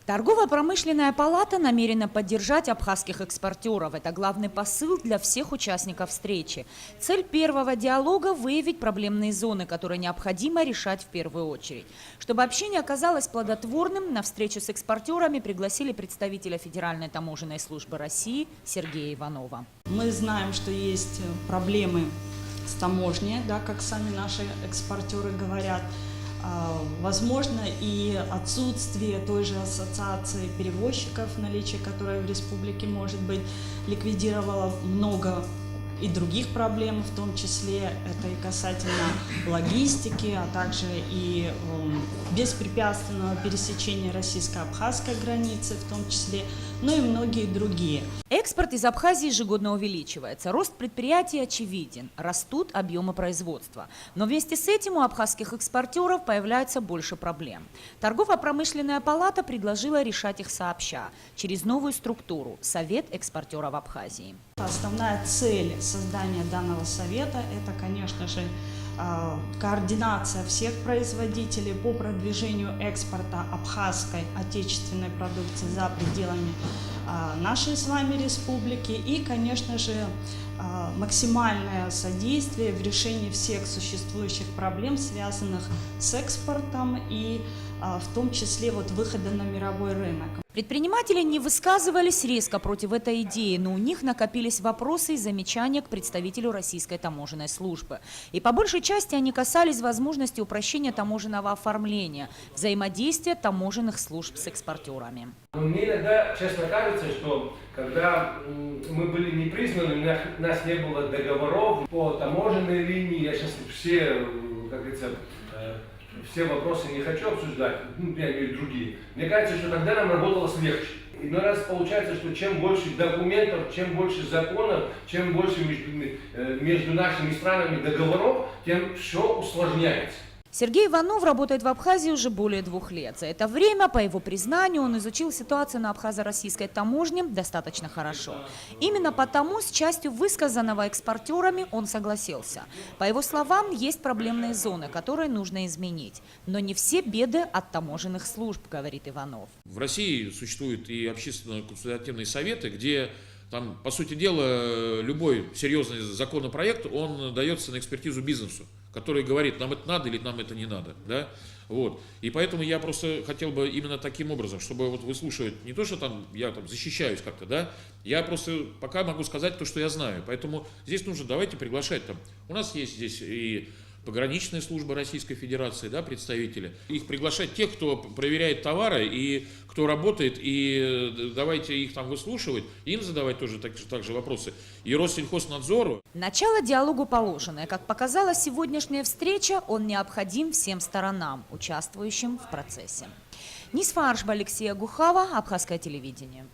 Торгово-промышленная палата намерена поддержать абхазских экспортеров. Это главный посыл для всех участников встречи. Цель первого диалога – выявить проблемные зоны, которые необходимо решать в первую очередь. Чтобы общение оказалось плодотворным, на встречу с экспортерами пригласили представителя Федеральной таможенной службы России Сергея Иванова. Мы знаем, что есть проблемы с таможней, да, как сами наши экспортеры говорят. Возможно, и отсутствие той же ассоциации перевозчиков, наличие которой в республике, может быть, ликвидировало много и других проблем, в том числе это и касательно логистики, а также и беспрепятственного пересечения российско-абхазской границы, в том числе, но и многие другие. Экспорт из Абхазии ежегодно увеличивается. Рост предприятий очевиден. Растут объемы производства. Но вместе с этим у абхазских экспортеров появляется больше проблем. Торгово-промышленная палата предложила решать их сообща, через новую структуру – Совет экспортеров Абхазии. Основная цель создания данного совета – это, конечно же, координация всех производителей по продвижению экспорта абхазской отечественной продукции за пределами нашей с вами республики и, конечно же, максимальное содействие в решении всех существующих проблем, связанных с экспортом и в том числе выхода на мировой рынок. Предприниматели не высказывались резко против этой идеи, но у них накопились вопросы и замечания к представителю Российской таможенной службы. И по большей части они касались возможности упрощения таможенного оформления, взаимодействия таможенных служб с экспортерами. Мне иногда, честно кажется, что когда мы были не признаны, у нас не было договоров по таможенной линии, я сейчас все, как говорится, все вопросы не хочу обсуждать, я имею в виду другие. Мне кажется, что тогда нам работалось легче. Иной раз получается, что чем больше документов, чем больше законов, чем больше между нашими странами договоров, тем все усложняется. Сергей Иванов работает в Абхазии уже более 2 лет. За это время, по его признанию, он изучил ситуацию на абхазо-российской таможне достаточно хорошо. Именно потому с частью высказанного экспортерами он согласился. По его словам, есть проблемные зоны, которые нужно изменить. Но не все беды от таможенных служб, говорит Иванов. В России существуют и общественно-консультативные советы, где там, по сути дела, любой серьезный законопроект, он дается на экспертизу бизнесу, который говорит, нам это надо или нам это не надо. Да? Вот. И поэтому я просто хотел бы именно таким образом, чтобы выслушивать не то, что там я защищаюсь как-то, да, я просто пока могу сказать то, что я знаю. Поэтому здесь нужно, давайте приглашать там. У нас есть здесь и пограничная служба Российской Федерации, да, представители. Их приглашать тех, кто проверяет товары и кто работает, и давайте их там выслушивать, им задавать тоже так же вопросы. И Россельхознадзору. Начало диалогу положено. И, как показала сегодняшняя встреча, он необходим всем сторонам, участвующим в процессе. Нисфа Аршба, Алексея Гухава, Абхазское телевидение.